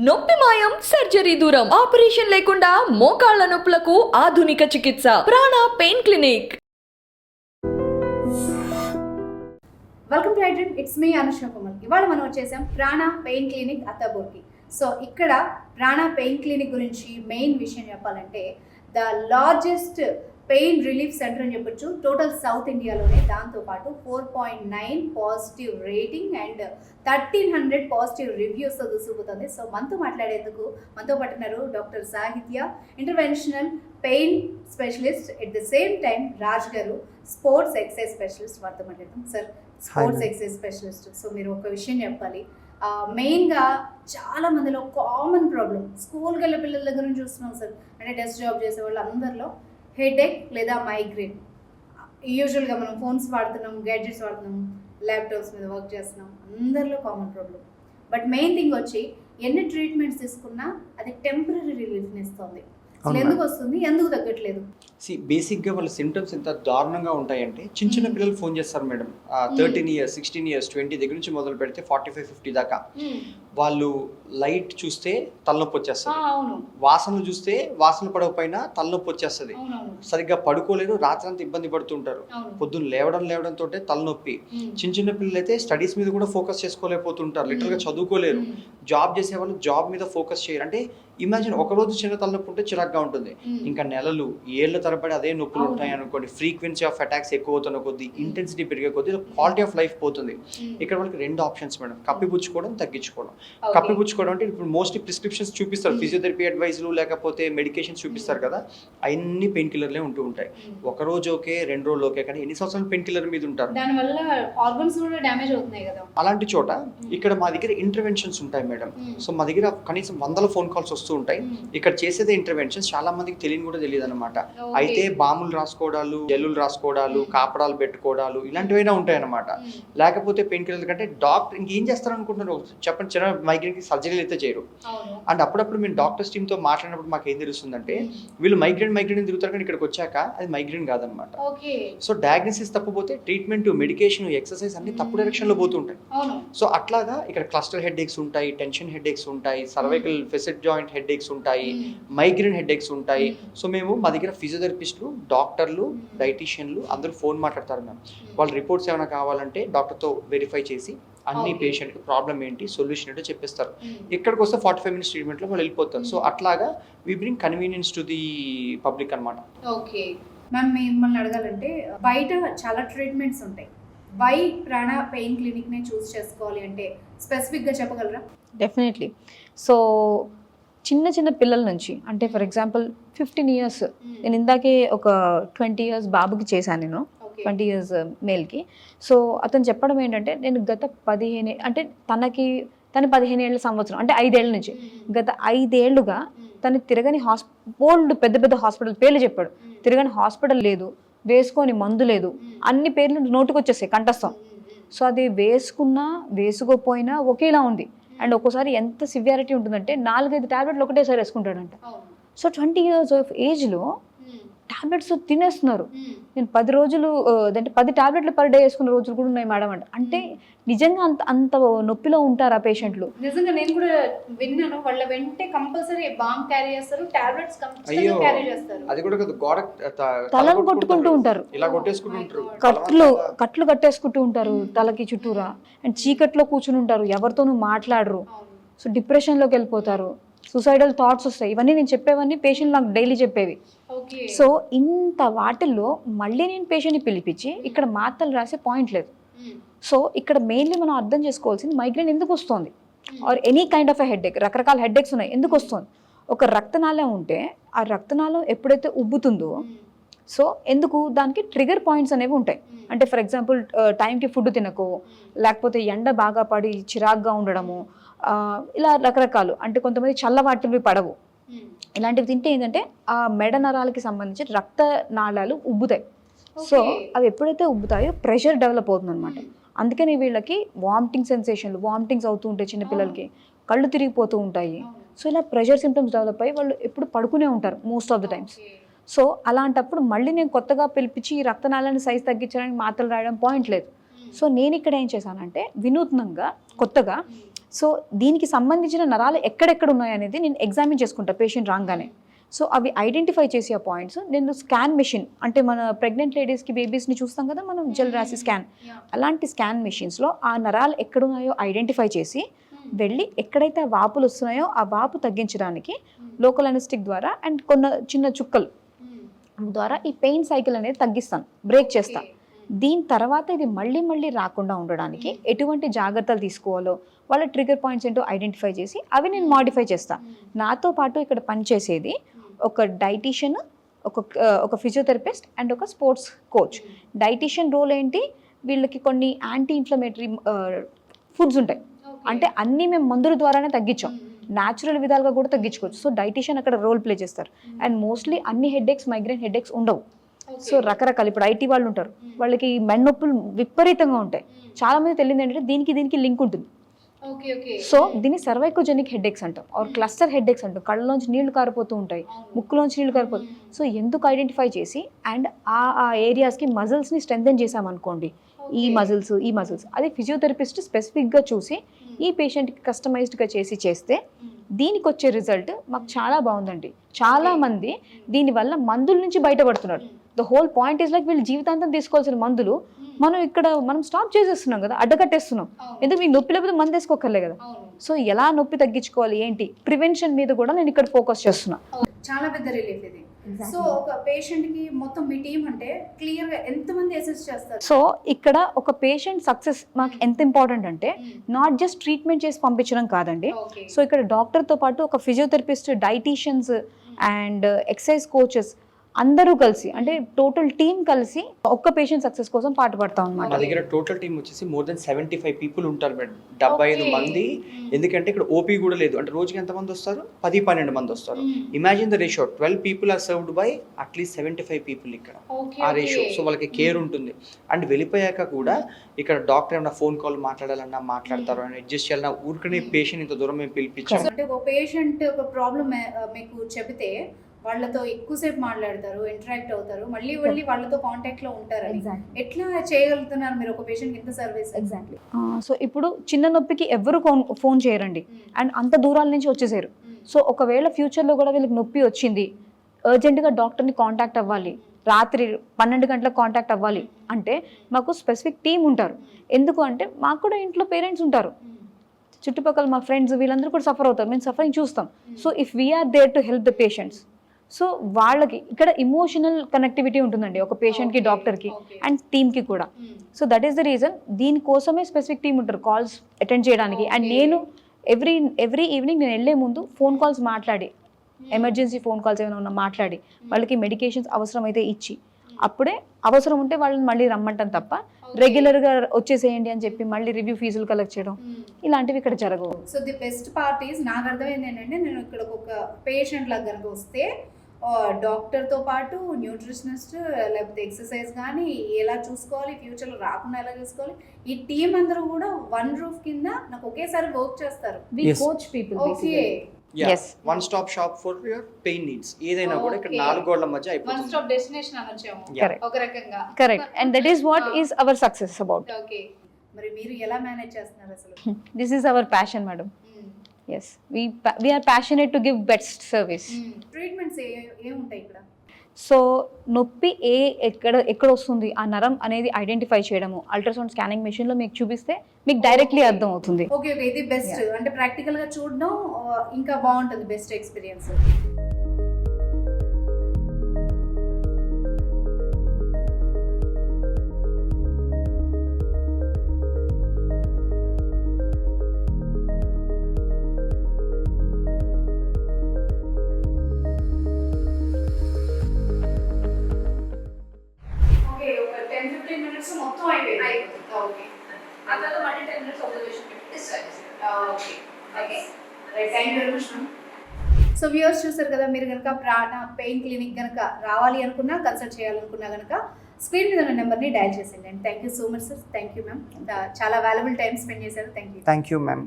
నొప్పి మాయం సర్జరీ దూరం ఆపరేషన్ లేకుండా మోకాళ్ల నొప్పులకు ఆధునిక చికిత్స ప్రాణ pain clinic. Welcome to iDream, it's me Anusha Kumar. ఇవాళ మనం వచ్చేసాం ప్రాణ పెయిన్ క్లినిక్ అత్తాపూర్కి. సో ఇక్కడ ప్రాణ పెయిన్ క్లినిక్ గురించి మెయిన్ విషయం చెప్పాలంటే the largest pain relief centre అని చెప్పొచ్చు టోటల్ సౌత్ ఇండియాలోనే. దాంతోపాటు 4.9 పాజిటివ్ రేటింగ్ అండ్ 1300 పాజిటివ్ రివ్యూస్తో దూసుకుపోతుంది. సో మనతో మాట్లాడేందుకు మనతో పట్టినారు doctor Sahitya, interventional pain specialist, at the same time Raj garu, sports exercise specialist. వారితో మాట్లాడతాం. Sir, sports exercise specialist, so మీరు ఒక విషయం చెప్పాలి. మెయిన్గా చాలా మందిలో కామన్ ప్రాబ్లం, స్కూల్కి వెళ్ళే పిల్లల దగ్గర నుంచి చూస్తున్నాం సార్, అంటే డెస్క్ జాబ్ చేసే వాళ్ళు అందరిలో హెడేక్ లేదా మైగ్రేన్. యూజువల్గా మనం ఫోన్స్ వాడుతున్నాం, గ్యాడ్జెట్స్ వాడుతున్నాం, ల్యాప్టాప్స్ మీద వర్క్ చేస్తున్నాం, అందరిలో common problem. But main thing వచ్చి ఎన్ని ట్రీట్మెంట్స్ తీసుకున్నా అది టెంపరీ రిలీఫ్ని ఇస్తుంది. అసలు ఎందుకు వస్తుంది, ఎందుకు తగ్గట్లేదు? బేసిక్గా వాళ్ళ సిమ్టమ్స్ ఎంత దారుణంగా ఉంటాయంటే చిన్న చిన్న పిల్లలు ఫోన్ చేస్తారు మేడం. 13 ఇయర్స్, 16 ఇయర్స్, 20 దగ్గర నుంచి మొదలు పెడితే 45-50 దాకా. వాళ్ళు లైట్ చూస్తే తలనొప్పి వచ్చేస్తుంది, వాసనలు చూస్తే వాసన పడకపోయినా తలనొప్పి వచ్చేస్తుంది, సరిగ్గా పడుకోలేరు, రాత్రంతా ఇబ్బంది పడుతుంటారు, పొద్దున్న లేవడంతో తలనొప్పి. చిన్న చిన్న పిల్లలు అయితే స్టడీస్ మీద కూడా ఫోకస్ చేసుకోలేకపోతుంటారు, లిటరల్గా చదువుకోలేరు. జాబ్ చేసే వాళ్ళు జాబ్ మీద ఫోకస్ చేయరు. అంటే ఇమాజిన్, ఒకరోజు చిన్న తలనొప్పి ఉంటే చిరాగ్గా ఉంటుంది, ఇంకా నెలలు ఏళ్ళ తరబడి అదే నొప్పులు ఉంటాయి అనుకోండి. ఫ్రీక్వెన్సీ ఆఫ్ అటాక్స్ ఎక్కువ అవుతున్న కొద్దీ, ఇంటెన్సిటీ పెరిగే కొద్దీ క్వాలిటీ ఆఫ్ లైఫ్ పోతుంది. ఇక్కడ వాళ్ళకి 2 ఆప్షన్స్ మేడం, కప్పిపుచ్చుకోవడం, తగ్గించుకోవడం. కప్పిపుచ్చుకోవడం అంటే ఇప్పుడు మోస్ట్లీ ప్రిస్క్రిప్షన్స్ చూపిస్తారు, ఫిజియోథెరపీ అడ్వైజ్లు లేకపోతే మెడికేషన్స్ చూపిస్తారు కదా, అన్ని పెయిన్ కిల్లర్లే ఉంటూ ఉంటాయి. ఒక రోజు ఓకే, 2 రోజులు ఓకే, కానీ ఎన్ని సంవత్సరాలు పెయిన్ కిల్లర్ మీద ఉంటారు, దానివల్ల ఆర్గన్స్ కూడా డ్యామేజ్ అవుతున్నాయి కదా. అలాంటి చోట ఇక్కడ మా దగ్గర ఇంటర్వెన్షన్స్ ఉంటాయి మేడం. సో మా దగ్గర కనీసం 100 ఫోన్ కాల్స్ వస్తూ ఉంటాయి. ఇక్కడ చేసేది ఇంటర్వెన్షన్స్ చాలా మందికి కూడా తెలియదు అనమాట. అయితే బాములు రాసుకోవడాలు, జల్లులు రాసుకోవడాలు, కాపడాలు పెట్టుకోవడాలు ఇలాంటివైనా ఉంటాయి అనమాట. లేకపోతే పెయిన్ కిల్లర్ కంటే డాక్టర్ ఇంకేం చేస్తారు అనుకుంటున్నారు చెప్పండి. చిన్న మైగ్రేన్కి సర్జరీలు అయితే చేయరు. అండ్ అప్పుడప్పుడు మేము డాక్టర్స్ టీమ్తో మాట్లాడినప్పుడు మాకు ఏం తెలుస్తుందంటే వీళ్ళు మైగ్రేన్ తిరుగుతారు, కానీ ఇక్కడికి వచ్చాక అది మైగ్రేన్ కాదనమాట. సో డయాగ్నోసిస్ తప్పుపోతే ట్రీట్మెంట్, మెడికేషన్, ఎక్సర్సైజ్ అన్ని తప్పు డైరెక్షన్లో పోతుంటాయి. సో అట్లాగా ఇక్కడ క్లస్టర్ హెడ్ఏక్స్ ఉంటాయి, టెన్షన్ హెడ్ఏక్స్ ఉంటాయి, సర్వైకల్ ఫెసెట్ జాయింట్ హెడ్ఏక్స్ ఉంటాయి, మైగ్రేన్ హెడ్ఏక్స్ ఉంటాయి. సో మేము మా దగ్గర ఫిజియోథెరపిస్టులు, డాక్టర్లు, డైటీషియన్లు అందరూ ఫోన్ మాట్లాడతారు మ్యామ్. వాళ్ళ రిపోర్ట్స్ ఏమైనా కావాలంటే డాక్టర్తో వెరిఫై చేసి అన్ని పేషెంట్కి ప్రాబ్లం ఏంటి, సొల్యూషన్ ఏంటో చెప్పిస్తారు. ఇక్కడికి వస్తే 45 మినిట్స్ ట్రీట్మెంట్లో వాళ్ళు వెళ్ళిపోతారు. సో అట్లాగా we bring convenience to the public అనమాట. ఓకే మ్యామ్, మిమ్మల్ని అడగాలంటే బయట చాలా ట్రీట్మెంట్స్ ఉంటాయి, వై ప్రాణ పెయిన్ క్లినిక్నే చూస్ చేసుకోవాలి అంటే స్పెసిఫిక్గా చెప్పగలరా? డెఫినెట్లీ. సో చిన్న పిల్లల నుంచి, అంటే ఫర్ ఎగ్జాంపుల్ 15 ఇయర్స్, నేను ఇందాకే ఒక 20 ఇయర్స్ బాబుకి చేశాను, నేను 20 ఇయర్స్ మేల్కి. సో అతను చెప్పడం ఏంటంటే, నేను గత 15 అంటే తన 15 ఏళ్ళ సంవత్సరం అంటే 5 ఏళ్ళ నుంచి, గత 5 ఏళ్ళుగా తను తిరగని బోల్డ్ పెద్ద హాస్పిటల్ పేర్లు చెప్పాడు. తిరగని హాస్పిటల్ లేదు, వేసుకొని మందు లేదు, అన్ని పేర్లు నోటుకు వచ్చేసాయి కంఠస్థం. సో అది వేసుకున్నా వేసుకోపోయినా ఒకేలా ఉంది. అండ్ ఒక్కోసారి ఎంత సివియారిటీ ఉంటుందంటే 4-5 టాబ్లెట్లు ఒకటేసారి వేసుకుంటాడంట. సో 20 ఇయర్స్ ఆఫ్ ఏజ్లో టాబ్లెట్స్ తినేస్తున్నారు. నేను 10 రోజులు అంటే 10 టాబ్లెట్లు పర్ డే వేసుకున్న రోజులు కూడా ఉన్నాయి మేడం అంట. అంటే నిజంగా అంత నొప్పిలో ఉంటారు ఆ పేషెంట్లు. నిజంగా నేను కూడా విన్నాను, వాళ్ళ వెంటే కంపల్సరీ బాంబ్ క్యారీ చేస్తారు, టాబ్లెట్స్ కంపల్సరీ క్యారీ చేస్తారు. అది కూడా గోడ తలను కొట్టుకుంటూ ఉంటారు, ఇలా కొట్టేసుకుంటూ కట్లు కట్టేసుకుంటూ ఉంటారు తలకి చుట్టూరా. అండ్ చీకట్లో కూర్చుని ఉంటారు, ఎవరితోనూ మాట్లాడరు. సో డిప్రెషన్లోకి వెళ్ళిపోతారు, సూసైడల్ థాట్స్ వస్తాయి. ఇవన్నీ నేను చెప్పేవన్నీ పేషెంట్ నాకు డైలీ చెప్పేవి. సో ఇంత వాటిల్లో మళ్ళీ నేను పేషెంట్ని పిలిపించి ఇక్కడ మాత్రలు రాసే పాయింట్ లేదు. సో ఇక్కడ మెయిన్లీ మనం అర్థం చేసుకోవాల్సింది మైగ్రేన్ ఎందుకు వస్తుంది, or any kind of a headache. రకరకాల హెడ్ఏక్స్ ఉన్నాయి, ఎందుకు వస్తుంది? ఒక రక్తనాళం ఉంటే ఆ రక్తనాళం ఎప్పుడైతే ఉబ్బుతుందో, సో ఎందుకు దానికి ట్రిగర్ పాయింట్స్ అనేవి ఉంటాయి. అంటే ఫర్ ఎగ్జాంపుల్ టైంకి ఫుడ్ తినకో, లేకపోతే ఎండ బాగా పడి చిరాగ్గా ఉండడము, ఇలా రకరకాలు. అంటే కొంతమంది చల్లవాటివి పడవు, ఇలాంటివి తింటే ఏంటంటే ఆ మెడ నరాలకి సంబంధించి రక్త నాళాలు ఉబ్బుతాయి. సో అవి ఎప్పుడైతే ఉబ్బుతాయో ప్రెషర్ డెవలప్ అవుతుంది అనమాట. అందుకని వీళ్ళకి వామిటింగ్స్ అవుతూ ఉంటాయి, చిన్నపిల్లలకి కళ్ళు తిరిగిపోతూ ఉంటాయి. సో ఇలా ప్రెషర్ సిమ్టమ్స్ డెవలప్ అయ్యి వాళ్ళు ఎప్పుడు పడుకునే ఉంటారు most of the times. So అలాంటప్పుడు మళ్ళీ నేను కొత్తగా పిలిపించి ఈ రక్తనాళాన్ని సైజ్ తగ్గించడానికి మాత్రలు రాయడం పాయింట్ లేదు. సో నేను ఇక్కడ ఏం చేశానంటే వినూత్నంగా కొత్తగా సో దీనికి సంబంధించిన నరాలు ఎక్కడెక్కడ ఉన్నాయి అనేది నేను ఎగ్జామిన్ చేసుకుంటా పేషెంట్ రాగానే. సో అవి ఐడెంటిఫై చేసే ఆ పాయింట్స్ నేను స్కాన్ మెషిన్, అంటే మన ప్రెగ్నెంట్ లేడీస్కి బేబీస్ని చూస్తాం కదా మనం, జెల్ రాసి స్కాన్, అలాంటి స్కాన్ మెషిన్స్లో ఆ నరాలు ఎక్కడున్నాయో ఐడెంటిఫై చేసి వెళ్ళి ఎక్కడైతే ఆ వాపులు వస్తున్నాయో ఆ వాపు తగ్గించడానికి లోకల్ అనెస్టిక్ ద్వారా అండ్ చిన్న చుక్కలు ద్వారా ఈ పెయిన్ సైకిల్ అనేది తగ్గిస్తాను, బ్రేక్ చేస్తాను. దీని తర్వాత ఇది మళ్ళీ మళ్ళీ రాకుండా ఉండడానికి ఎటువంటి జాగ్రత్తలు తీసుకోవాలో వాళ్ళ ట్రిగర్ పాయింట్స్ ఏంటో ఐడెంటిఫై చేసి అవి నేను మాడిఫై చేస్తాను. నాతో పాటు ఇక్కడ పనిచేసేది ఒక డైటీషియన్, ఒక ఫిజియోథెరపిస్ట్ అండ్ ఒక స్పోర్ట్స్ కోచ్. డైటీషియన్ రోల్ ఏంటి, వీళ్ళకి కొన్ని యాంటీ ఇన్ఫ్లమేటరీ ఫుడ్స్ ఉంటాయి, అంటే అన్నీ మేము మందుల ద్వారానే తగ్గించాం, న్యాచురల్ విధాలుగా కూడా తగ్గించుకోవచ్చు. సో డైటీషియన్ అక్కడ రోల్ ప్లే చేస్తారు. అండ్ మోస్ట్లీ అన్ని హెడేక్స్, మైగ్రేన్ హెడేక్స్ ఉండవు. సో రకరకాల ఇప్పుడు ఐటీ వాళ్ళు ఉంటారు, వాళ్ళకి మెన్నొప్పులు విపరీతంగా ఉంటాయి. చాలా మంది తెలియదు ఏంటంటే దీనికి లింక్ ఉంటుంది. సో దీన్ని సర్వైకోజెనిక్ హెడేక్స్ అంటాం, ఆర్ క్లస్టర్ హెడేక్స్ అంటాం. కళ్ళలోంచి నీళ్లు కారిపోతూ ఉంటాయి, ముక్కులోంచి నీళ్లు కారిపోతాయి. సో ఎందుకు ఐడెంటిఫై చేసి అండ్ ఆ ఏరియాస్కి మజిల్స్ని స్ట్రెంథెన్ చేసామనుకోండి, ఈ మజిల్స్ అది ఫిజియోథెరపిస్ట్ స్పెసిఫిక్గా చూసి ఈ పేషెంట్కి కస్టమైజ్డ్గా చేస్తే దీనికి వచ్చే రిజల్ట్ మాకు చాలా బాగుందండి. చాలా మంది దీనివల్ల మందుల నుంచి బయటపడుతున్నారు. The whole point is like వీళ్ళు జీవితాంతం తీసుకోవాల్సిన మందులు మనం స్టాప్ చేసేస్తున్నాం కదా, అడ్డకట్టేస్తున్నాం. ఎందుకు మీకు నొప్పి లేకపోతే మందు వేసుకోకర్లే కదా. సో ఎలా నొప్పి తగ్గించుకోవాలి ఏంటి, ప్రివెన్షన్ మీద కూడా నేను ఇక్కడ ఫోకస్ చేస్తున్నా. చాలా పెద్ద రిలీఫ్ ఇది. సో ఒక పేషెంట్ కి మొత్తం మీ టీం అంటే క్లియర్ గా ఎంత మంది అసెస్ చేస్తారు? సో ఇక్కడ ఒక పేషెంట్ సక్సెస్ మాకు ఎంత ఇంపార్టెంట్ అంటే నాట్ జస్ట్ ట్రీట్మెంట్ చేసి పంపించడం కాదండి. సో ఇక్కడ డాక్టర్తో పాటు ఒక physiotherapist, dietitians and exercise coaches అందరూ కలిసి, అంటే టోటల్ టీమ్ కలిసి ఒక్క పేషెంట్ సక్సెస్ కోసం పాటుపడతాం అన్నమాట. మా దగ్గర టోటల్ టీమ్ వచ్చేసి మోర్ దెన్ 75 పీపుల్ ఉంటారు మేడం, 75 మంది. ఎందుకంటే ఇక్కడ ఓపీ కూడా లేదు, అంటే రోజుకి ఎంతమంది వస్తారు, 10-12 మంది వస్తారు. Imagine the ratio, 12 people are served by at least 75 people ఇక్కడ ఆ రేషియో. సో వాళ్ళకి కేర్ ఉంటుంది. అండ్ వెళ్ళిపోయాక కూడా ఇక్కడ డాక్టర్ ఏమన్నా ఫోన్ కాల్ మాట్లాడాలన్నా మాట్లాడతారు, అని అడ్జస్ట్ చేయాలన్నా ఊరికనే పేషెంట్ ఇంత దూరం మేము పిలిపించాం. అంటే ఒక పేషెంట్ ఒక ప్రాబ్లమ్ మీకు చెబితే వాళ్ళతో ఎక్కువసేపు మాట్లాడతారు, ఇంటరాక్ట్ అవుతారు, మళ్ళీ వాళ్ళతో కాంటాక్ట్ లో ఉంటారు. ఎట్లా చేయగలుగుతున్నారు మీరు ఒక పేషెంట్ ఇంత సర్వీస్? ఎగ్జాక్ట్లీ. సో ఇప్పుడు చిన్న నొప్పికి ఎవరు ఫోన్ చేయరండి అండ్ అంత దూరాల నుంచి వచ్చేసారు. సో ఒకవేళ ఫ్యూచర్లో కూడా వీళ్ళకి నొప్పి వచ్చింది, అర్జెంటుగా డాక్టర్ని కాంటాక్ట్ అవ్వాలి, రాత్రి 12 గంటలకు కాంటాక్ట్ అవ్వాలి అంటే మాకు స్పెసిఫిక్ టీం ఉంటారు. ఎందుకు అంటే మాకు కూడా ఇంట్లో పేరెంట్స్ ఉంటారు, చుట్టుపక్కల మా ఫ్రెండ్స్ వీళ్ళందరూ కూడా సఫర్ అవుతారు, మేము సఫరింగ్ చూస్తాం. So if we are there to help the patients, so వాళ్ళకి ఇక్కడ ఇమోషనల్ కనెక్టివిటీ ఉంటుందండి ఒక పేషెంట్కి, డాక్టర్కి అండ్ టీమ్కి కూడా. So that is the reason, దీనికోసమే స్పెసిఫిక్ టీమ్ ఉంటారు కాల్స్ అటెండ్ చేయడానికి. అండ్ నేను ఎవ్రీ ఈవినింగ్ నేను వెళ్ళే ముందు ఫోన్ కాల్స్ మాట్లాడి, ఎమర్జెన్సీ ఫోన్ కాల్స్ ఏమైనా ఉన్నా మాట్లాడి వాళ్ళకి మెడికేషన్స్ అవసరమైతే ఇచ్చి, అప్పుడే అవసరం ఉంటే వాళ్ళని మళ్ళీ రమ్మంటాం తప్ప రెగ్యులర్గా వచ్చేసేయండి అని చెప్పి మళ్ళీ రివ్యూ ఫీజులు కలెక్ట్ చేయడం ఇలాంటివి ఇక్కడ జరగవు. So the best part is, నాకు అర్థమైంది ఏంటంటే, నేను ఇక్కడ ఒక పేషెంట్ లాగా కనుక వస్తే డాక్టర్తో పాటు న్యూట్రిషనిస్ట్, లేకపోతే ఎక్సర్సైజ్ కానీ ఎలా చూసుకోవాలి, ఫ్యూచర్లో రాకుండా ఎలా చూసుకోవాలి, ఈ టీం అందరూ కూడా వన్ రూఫ్ కింద నాకు ఒకేసారి వర్క్ చేస్తారు. Coach people. Okay, one stop shop for your pain needs. ఏదైనా కూడా ఇక్కడ 4 గోడల మధ్య అయిపోతుంది. వన్ స్టాప్ డెస్టినేషన్ అనొచ్చాము ఒక రకంగా. Correct. And that is what is our success about. Okay, మరి మీరు ఎలా మేనేజ్ చేస్తున్నారు అసలు? This is our passion madam. Yes, we are passionate to give best service. Treatments ఏముంటాయి ఇక్కడ? సో నొప్పి ఎక్కడ వస్తుంది ఆ నరం అనేది ఐడెంటిఫై చేయడము, అల్ట్రాసౌండ్ స్కానింగ్ మెషిన్లో మీకు చూపిస్తే మీకు డైరెక్ట్లీ అర్థం అవుతుంది. ఓకే, ఇది బెస్ట్. అంటే ప్రాక్టికల్ గా చూడడం ఇంకా బాగుంటుంది, బెస్ట్ ఎక్స్పీరియన్స్. మొత్తం అయిపోయింది. ఓకే, ఆ తర్వాత మళ్ళీ 10 minutes observation పెట్టి discharge. Okay okay, right. Thank you very much ma'am. So viewers చూసారు కదా, మీరు కనుక ప్రాణ పెయిన్ క్లినిక్ కనుక రావాలి అనుకున్నా, కన్సల్ట్ చేయాలనుకున్నా కనుక స్క్రీన్ మీద ఉన్న నెంబర్ని డయల్ చేసేయండి. And thank you so much sir. Thank you ma'am, చాలా వాల్యుబుల్ టైం స్పెండ్ చేశారు. Thank you. Thank you ma'am.